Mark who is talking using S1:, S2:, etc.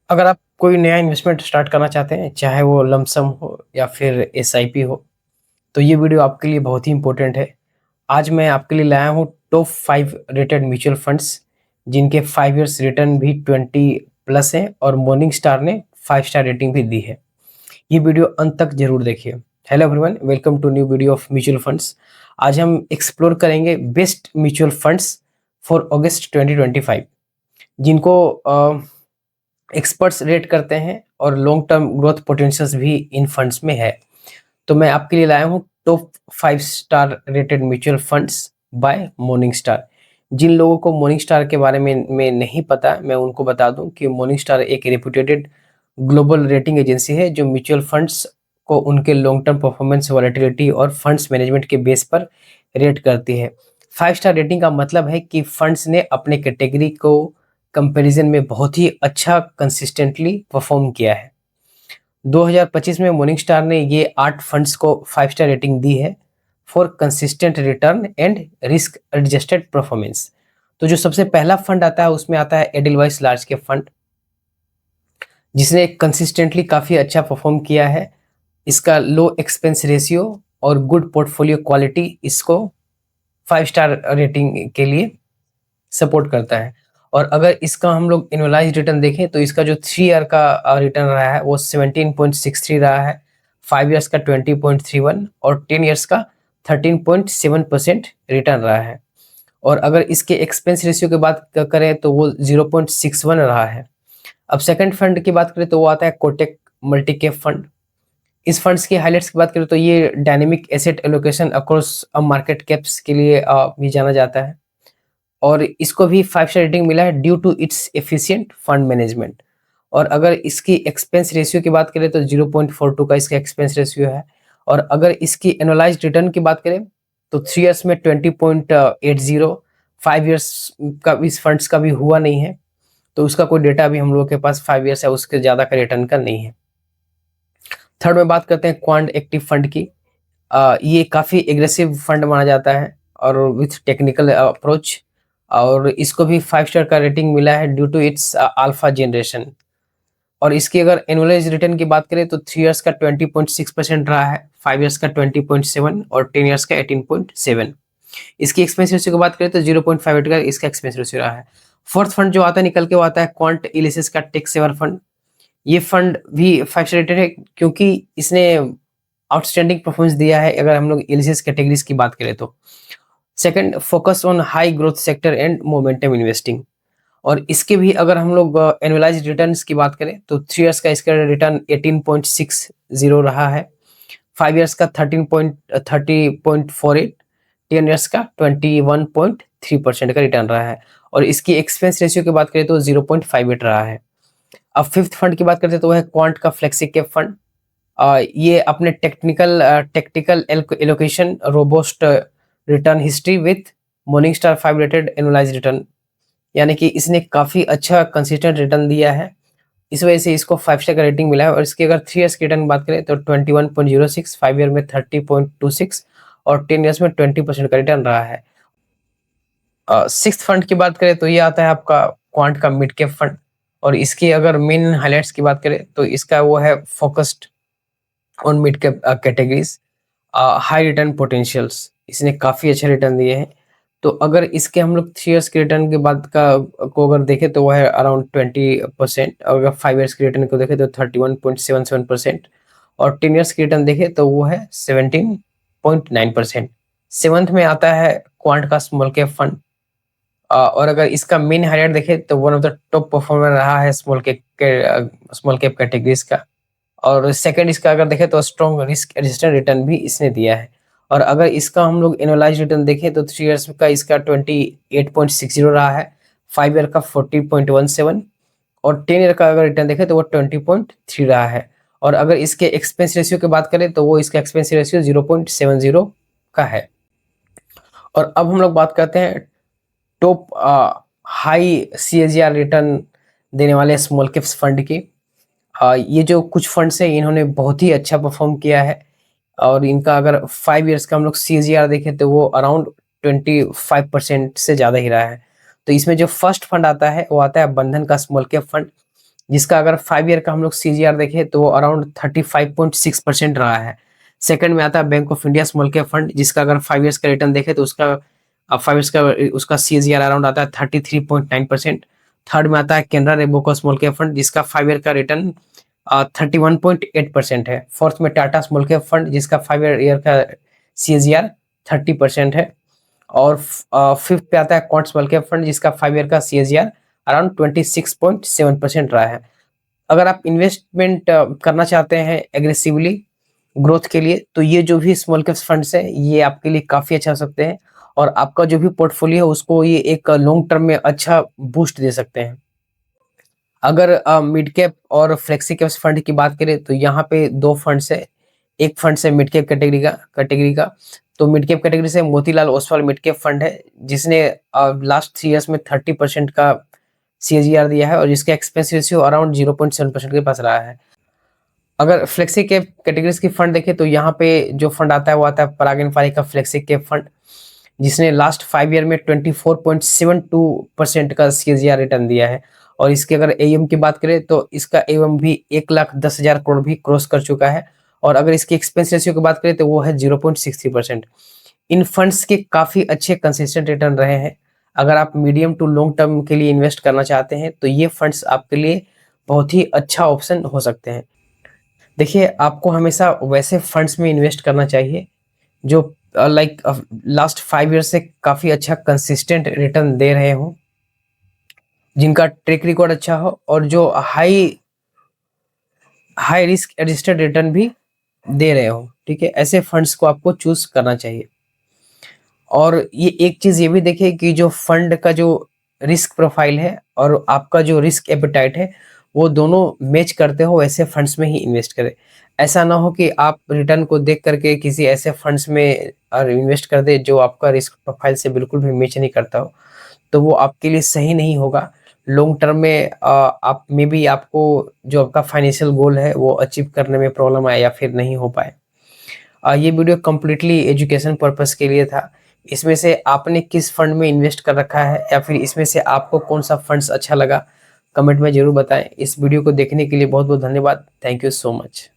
S1: अगर आप कोई नया इन्वेस्टमेंट स्टार्ट करना चाहते हैं, चाहे वो लमसम हो या फिर एसआईपी हो, तो ये वीडियो आपके लिए बहुत ही इम्पोर्टेंट है। आज मैं आपके लिए लाया हूँ टॉप 5 रेटेड म्यूचुअल फंड्स, जिनके 5 इयर्स रिटर्न भी 20 प्लस है और मॉर्निंग स्टार ने 5 स्टार रेटिंग भी दी है। ये वीडियो अंत तक जरूर देखिए। Hello everyone, welcome to new video of mutual funds. आज हम एक्सप्लोर करेंगे best mutual funds for August 2025, जिनको एक्सपर्ट्स रेट करते हैं और लॉन्ग टर्म ग्रोथ पोटेंशियल्स भी इन फंड्स में है। तो मैं आपके लिए लाया हूँ top 5 star rated mutual funds by Morningstar. जिन लोगों को मॉर्निंग स्टार के बारे में नहीं पता, मैं उनको बता दूं कि मॉर्निंग स्टार एक रेपुटेटेड ग्लोबल रेटिंग एजेंसी है जो म्यूचुअल फंड्स को उनके लॉन्ग टर्म परफॉर्मेंस, वॉलेटिलिटी और फंड्स मैनेजमेंट के बेस पर रेट करती है। 5 स्टार रेटिंग का मतलब है कि फंड्स ने अपने कैटेगरी को कंपैरिजन में बहुत ही अच्छा कंसिस्टेंटली परफॉर्म किया है। 2025 में मॉर्निंग स्टार ने ये 8 फंड्स को 5 स्टार रेटिंग दी है for consistent return and risk adjusted performance. तो जो सबसे पहला फंड आता है उसमें आता है एडलवाइस लार्ज कैप फंड, जिसने कंसिस्टेंटली काफ़ी अच्छा परफॉर्म किया है। इसका लो एक्सपेंस रेशियो और गुड पोर्टफोलियो क्वालिटी इसको 5 स्टार रेटिंग के लिए सपोर्ट करता है। और अगर इसका हम लोग एनुअलाइज्ड रिटर्न देखें तो इसका जो 3 ईयर का रिटर्न रहा है वो 17.63 रहा है, 5 इयर्स का 20.31 और 10 इयर्स का 13.7% रिटर्न रहा है। और अगर इसके एक्सपेंस रेशियो की बात करें तो वो 0.61 रहा है। अब सेकंड फंड की बात करें तो वो आता है कोटेक मल्टी कैप फंड। इस फंड्स की हाइलाइट्स की बात करें तो ये dynamic asset allocation across market caps के लिए भी जाना जाता है और इसको भी 5 स्टार रेटिंग मिला है due to its efficient fund management. और अगर इसकी एक्सपेंस रेशियो की बात करें तो 0.42 का इसका एक्सपेंस रेशियो है। और अगर इसकी एनुअलाइज्ड रिटर्न की बात करें तो 3 इयर्स में 20.80, 5 इयर्स का इस फंड्स का भी हुआ नहीं है, तो उसका कोई डेटा भी हम लोगों के पास 5 इयर्स है उसके ज़्यादा का रिटर्न का नहीं है। थर्ड में बात करते हैं क्वांट एक्टिव फंड की। ये काफ़ी एग्रेसिव फंड माना जाता है और विथ टेक्निकल अप्रोच, और इसको भी 5 स्टार का रेटिंग मिला है due to its alpha generation. और इसकी अगर एनुअलाइज रिटर्न की बात करें तो 3 इयर्स का 20.6% रहा है, 5 इयर्स का 20.7 और 10 इयर्स का 18.7। इसकी एक्सपेंस रेशियो की बात करें तो 0.58 का इसका एक्सपेंस रेशियो रहा है। फोर्थ फंड जो आता है निकल के वो आता है क्वांट इलिसिस का टेक सेवर फंड। ये फंड भी 5 स्टार रेटेड है क्योंकि इसने आउटस्टैंडिंग परफॉर्मेंस दिया है अगर हम लोग एलिसिस कैटेगरीज की बात करें तो। Second, focus on high growth sector and momentum investing. और इसके भी अगर हम लोग एनुअलाइज्ड रिटर्न्स की बात करें तो 3 इयर्स का इसका रिटर्न 18.60 रहा है, 5 इयर्स का 13.30.48, 10 इयर्स का 21.3% का रिटर्न रहा है। और इसकी एक्सपेंस रेशियो की बात करें तो 0.58 रहा है। अब फिफ्थ फंड की बात करते हैं तो वह है क्वांट का फ्लेक्सी कैप फंड। ये अपने tactical allocation, robust return history with morning star 5 rated annualised return, यानी कि इसने काफ़ी अच्छा कंसिस्टेंट रिटर्न दिया है, इस वजह से इसको 5 स्टार का रेटिंग मिला है। और इसकी अगर 3 इयर्स की रिटर्न की बात करें तो 21.06, 5 ईयर में 30.26 और 10 इयर्स में 20% का रिटर्न रहा है। सिक्स्थ फंड की बात करें तो ये आता है आपका क्वांट का मिड कैप फंड। और इसकी अगर मेन हाइलाइट्स की बात करें तो इसका वो है focused on mid cap categories, high return potentials, इसने काफ़ी अच्छे रिटर्न दिए हैं। तो अगर इसके हम लोग 3 इयर्स के रिटर्न के बाद का को अगर देखें तो वो है अराउंड 20%, और अगर 5 इयर्स के रिटर्न को देखें तो 31.77% और 10 इयर्स की रिटर्न देखें तो वो है 17.9%। सेवंथ में आता है क्वांट का स्मॉल कैप फंड। और अगर इसका मेन हाईलाइट देखें तो one of the top performer रहा है स्मॉल कैप कैटेगरीज का। और सेकंड इसका अगर देखें तो स्ट्रॉन्ग रिस्क एडजस्टेड रिटर्न भी इसने दिया है। और अगर इसका हम लोग एनुअलाइज्ड रिटर्न देखें तो 3 इयर्स का इसका 28.60 रहा है, 5 ईयर का 40.17 और 10 ईयर का अगर रिटर्न देखें तो वो 20.3 रहा है। और अगर इसके एक्सपेंस रेशियो की बात करें तो वो इसका एक्सपेंस रेशियो 0.70 का है। और अब हम लोग बात करते हैं टॉप हाई CAGR रिटर्न देने वाले स्मॉल कैप्स फंड की। ये जो कुछ फंड्स हैं इन्होंने बहुत ही अच्छा परफॉर्म किया है और इनका अगर 5 इयर्स का हम लोग CAGR देखें तो वो अराउंड 25% से ज़्यादा ही रहा है। तो इसमें जो फर्स्ट फंड आता है वो आता है बंधन का स्मॉल कैप फंड। जिसका अगर 5 ईयर का हम लोग सीजीआर देखें तो वो अराउंड 35.6% रहा है। सेकंड में आता है bank of India small cap fund, जिसका अगर 5 ईयर्स का रिटर्न देखें तो उसका 5 ईयर्स का उसका सीजीआर अराउंड आता है 33.9%। थर्ड में आता है कैनरा रेबोको स्मॉल कैप फंड, जिसका 5 ईयर का रिटर्न 31.8% है। फोर्थ में टाटा स्मॉल कैप फंड, जिसका 5 ईयर का सीजीआर 30% है। और फिफ्थ पे आता है क्वांट स्मॉल कैप फंड, जिसका 5 ईयर का सीजीआर अराउंड 26.7% रहा है। अगर आप इन्वेस्टमेंट करना चाहते हैं एग्रेसिवली ग्रोथ के लिए, तो ये जो भी स्मॉल कैप फंड्स है ये आपके लिए काफी अच्छा हो सकते हैं, और आपका जो भी पोर्टफोलियो है उसको ये एक लॉन्ग टर्म में अच्छा बूस्ट दे सकते हैं। अगर मिड कैप और फ्लेक्सी कैप फंड की बात करें तो यहाँ पे दो फंड्स है। एक फंड है मिड कैप कैटेगरी का। तो मिड कैप कैटेगरी से Motilal Oswal mid cap fund है, जिसने लास्ट 3 इयर्स में 30% का सीएजीआर दिया है, और जिसका एक्सपेंस रेशियो अराउंड 0.7% के पास रहा है। अगर फ्लेक्सी कैप कैटेगरीज की फंड देखें तो यहाँ पे जो फंड आता है वो आता है पराग एंड पारी का फ्लेक्सी कैप फंड, जिसने लास्ट 5 ईयर में 24.72% का सीएजीआर रिटर्न दिया है। और इसके अगर एएम की बात करें तो इसका एएम भी 1,10,000 करोड़ भी क्रॉस कर चुका है। और अगर इसकी एक्सपेंस रेशियो की बात करें तो वो है 0.63%। इन फंड्स के काफी अच्छे कंसिस्टेंट रिटर्न रहे हैं। अगर आप मीडियम टू लॉन्ग टर्म के लिए इन्वेस्ट करना चाहते हैं तो ये फंड्स आपके लिए बहुत ही अच्छा ऑप्शन हो सकते हैं। देखिए, आपको हमेशा वैसे फंड्स में इन्वेस्ट करना चाहिए जो लाइक लास्ट 5 ईयर से काफी अच्छा कंसिस्टेंट रिटर्न दे रहे हो, जिनका ट्रैक रिकॉर्ड अच्छा हो, और जो high high risk adjusted return भी दे रहे हो। ठीक है, ऐसे फंड्स को आपको चूज करना चाहिए। और ये एक चीज ये भी देखिए कि जो फंड का जो रिस्क प्रोफाइल है और आपका जो रिस्क एपेटाइट है वो दोनों मैच करते हो, ऐसे फंड्स में ही इन्वेस्ट करें। ऐसा ना हो कि आप रिटर्न को देख करके किसी ऐसे फंड्स में इन्वेस्ट कर दे जो आपका रिस्क प्रोफाइल से बिल्कुल भी मैच नहीं करता हो, तो वो आपके लिए सही नहीं होगा। लॉन्ग टर्म में आप मे बी आपको जो आपका फाइनेंशियल गोल है वो अचीव करने में प्रॉब्लम आए या फिर नहीं हो पाए। ये वीडियो कम्प्लीटली एजुकेशन पर्पस के लिए था। इसमें से आपने किस फंड में इन्वेस्ट कर रखा है, या फिर इसमें से आपको कौन सा फंड्स अच्छा लगा, कमेंट में जरूर बताएं। इस वीडियो को देखने के लिए बहुत बहुत धन्यवाद। Thank you so much.